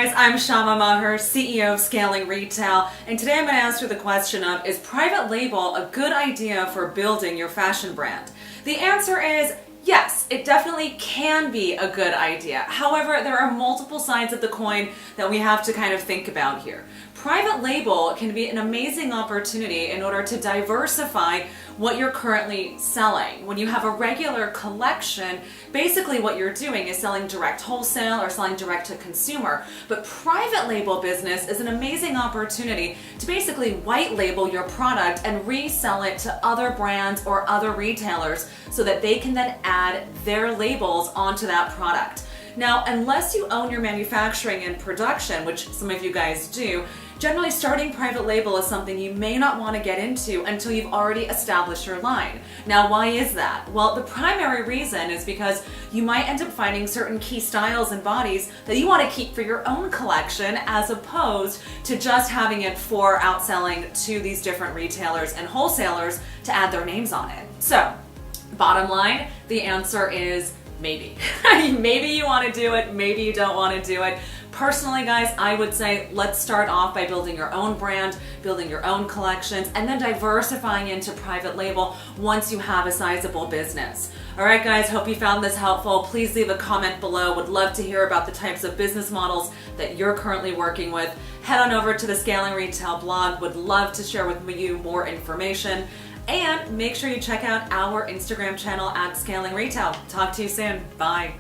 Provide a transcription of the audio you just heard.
guys, I'm Shama Maher, CEO of Scaling Retail, and today I'm going to answer the question of, is private label a good idea for building your fashion brand? The answer is yes, it definitely can be a good idea. However, there are multiple sides of the coin that we have to kind of think about here. Private label can be an amazing opportunity in order to diversify what you're currently selling. When you have a regular collection, basically what you're doing is selling direct wholesale or selling direct to consumer. But private label business is an amazing opportunity to basically white label your product and resell it to other brands or other retailers so that they can then add their labels onto that product. Now, unless you own your manufacturing and production, which some of you guys do, generally starting private label is something you may not want to get into until you've already established your line. Now, why is that? Well, the primary reason is because you might end up finding certain key styles and bodies that you want to keep for your own collection as opposed to just having it for outselling to these different retailers and wholesalers to add their names on it. So, bottom line, the answer is maybe. Maybe you want to do it, maybe you don't want to do it. Personally, guys, I would say let's start off by building your own brand, building your own collections, and then diversifying into private label once you have a sizable business. All right, guys, hope you found this helpful. Please leave a comment below. Would love to hear about the types of business models that you're currently working with. Head on over to the Scaling Retail blog. Would love to share with you more information. And make sure you check out our Instagram channel at Scaling Retail. Talk to you soon. Bye.